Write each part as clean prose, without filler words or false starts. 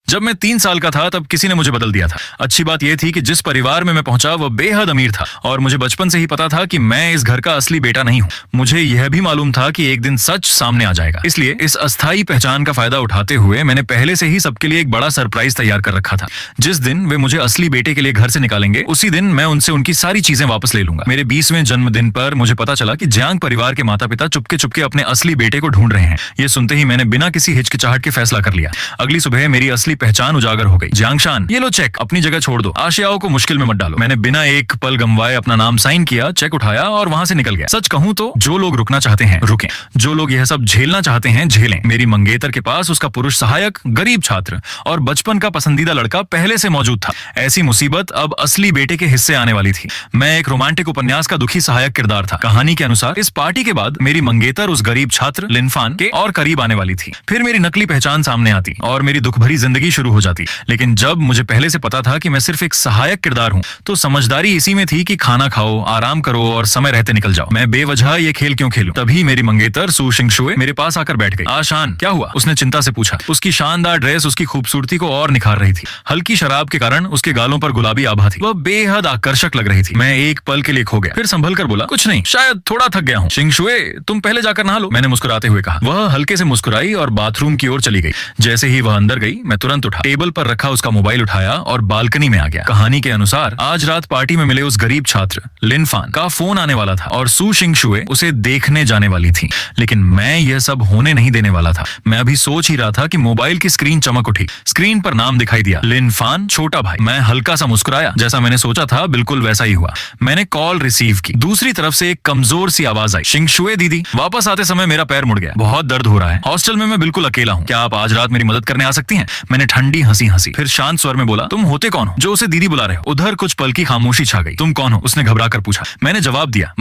जब मैं 3 साल का था तब किसी ने मुझे बदल दिया था। अच्छी बात यह थी कि जिस परिवार में मैं पहुंचा वो बेहद अमीर था और मुझे बचपन से ही पता था कि मैं इस घर का असली बेटा नहीं हूँ। मुझे यह भी मालूम था कि एक दिन सच सामने आ जाएगा। इसलिए इस अस्थायी पहचान का फायदा उठाते हुए मैंने पहले से ही सबके लिए एक बड़ा सरप्राइज तैयार कर रखा था। जिस दिन वे मुझे असली बेटे के लिए घर से निकालेंगे उसी दिन मैं उनसे उनकी सारी चीजें वापस ले लूंगा। मेरे 20वें जन्मदिन पर मुझे पता चला कि जियांग परिवार के माता पिता चुपके चुपके अपने असली बेटे को ढूंढ रहे हैं। ये सुनते ही मैंने बिना किसी हिचकिचाहट के फैसला कर लिया। अगली सुबह मेरी असली पहचान उजागर हो गई। जियांगशान, ये लो चेक, अपनी जगह छोड़ दो, आशियाओं को मुश्किल में मत डालो। मैंने बिना एक पल गंवाए अपना नाम साइन किया, चेक उठाया और वहां से निकल गया। सच कहूं तो जो लोग रुकना चाहते हैं रुकें, जो लोग यह सब झेलना चाहते हैं झेलें। मेरी मंगेतर के पास उसका पुरुष सहायक, गरीब छात्र और बचपन का पसंदीदा लड़का पहले से मौजूद था। ऐसी मुसीबत अब असली बेटे के हिस्से आने वाली थी। मैं एक रोमांटिक उपन्यास का दुखी सहायक किरदार था। कहानी के अनुसार इस पार्टी के बाद मेरी मंगेतर उस गरीब छात्र लिनफान के और करीब आने वाली थी। फिर मेरी नकली पहचान सामने आती और मेरी दुख भरी जिंदगी शुरू हो जाती। लेकिन जब मुझे पहले से पता था कि मैं सिर्फ एक सहायक किरदार हूँ तो समझदारी इसी में थी कि खाना खाओ, आराम करो और समय रहते निकल जाओ। मैं बेवजह ये खेल क्यों खेलूं? तभी मेरी मंगेतर सू शिंगशुए मेरे पास आकर बैठ गई। आशान, क्या हुआ? उसने चिंता से पूछा। उसकी शानदार ड्रेस उसकी खूबसूरती को और निखार रही थी। हल्की शराब के कारण उसके गालों पर गुलाबी आभा थी। वह बेहद आकर्षक लग रही थी। मैं एक पल के लिए खो गया, फिर संभल कर बोला, कुछ नहीं, शायद थोड़ा थक गया हूँ। शिंगशुए, तुम पहले जाकर नहा लो, मैंने मुस्कुराते हुए कहा। वह हल्के से मुस्कुराई और बाथरूम की ओर चली गई। जैसे ही वह अंदर गई मैं तुरंत उठा, टेबल पर रखा उसका मोबाइल उठाया और बालकनी में आ गया। कहानी के अनुसार आज रात पार्टी में मिले उस गरीब छात्र लिनफान का फोन आने वाला था और सू शिंगशुए उसे देखने जाने वाली थी। लेकिन मैं यह सब होने नहीं देने वाला था। मैं अभी सोच ही रहा था कि मोबाइल की स्क्रीन चमक उठी। स्क्रीन पर नाम दिखाई दिया, लिनफान छोटा भाई। मैं हल्का सा मुस्कुराया। जैसा मैंने सोचा था बिल्कुल वैसा ही हुआ। मैंने कॉल रिसीव की। दूसरी तरफ से एक कमजोर सी आवाज आई, शिंगशुए दीदी। वापस आते समय मेरा पैर मुड़ गया। बहुत दर्द हो रहा है। हॉस्टल में मैं बिल्कुल अकेला हूँ। क्या आप आज रात मेरी मदद करने आ सकती हैं? मैंने ठंडी हंसी हंसी, फिर शांत स्वर में बोला, तुम होते कौन हो जो उसे दीदी बुला रहे हो? उधर कुछ पल की खामोशी छा गई। तुम कौन हो? उसने घबरा कर पूछा। मैंने जवाब दिया,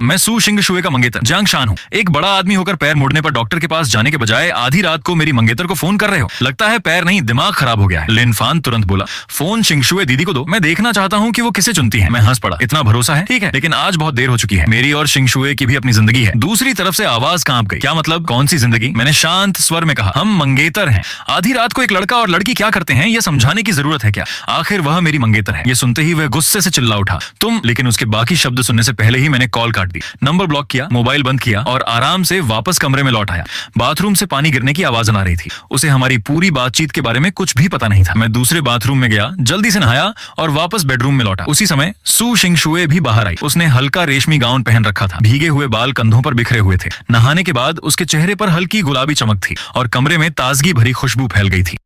मैं सू शिंगशुए का मंगेतर जियांगशान हूँ। एक बड़ा आदमी होकर पैर मुड़ने पर डॉक्टर के पास जाने के बजाय आधी रात को मेरी मंगेतर को फोन कर रहे हो। लगता है पैर नहीं, दिमाग खराब हो गया है। लिनफान तुरंत बोला, फोन शिंगशुए दीदी को दो, मैं देखना चाहता हूँ कि वो किसे चुनती है। मैं हंस पड़ा। इतना भरोसा है? ठीक है, लेकिन आज बहुत देर हो चुकी है। मेरी और शिंगशुए की भी अपनी जिंदगी है। दूसरी तरफ से आवाज कांप गई। क्या मतलब? कौन सी जिंदगी? मैंने शांत स्वर में कहा, हम मंगेतर हैं। आधी रात को एक लड़का और लड़की क्या करते हैं यह समझाने की जरूरत है क्या? आखिर वह मेरी मंगेतर है। ये सुनते ही वह गुस्से से चिल्ला उठा, तुम। लेकिन उसके बाकी शब्द सुनने से पहले ही मैंने कॉल काट दी, नंबर ब्लॉक किया, मोबाइल बंद किया और आराम से वापस कमरे में लौट आया। बाथरूम से पानी गिरने की आवाज आ रही थी। उसे हमारी पूरी बातचीत के बारे में कुछ भी पता नहीं था। मैं दूसरे बाथरूम में गया, जल्दी से नहाया और वापस बेडरूम में लौटा। उसी समय सू शिंगशुए भी बाहर आई। उसने हल्का रेशमी गाउन पहन रखा था। भीगे हुए बाल कंधों पर बिखरे हुए थे। नहाने के बाद उसके चेहरे पर हल्की गुलाबी चमक थी और कमरे में ताजगी भरी खुशबू फैल गई थी।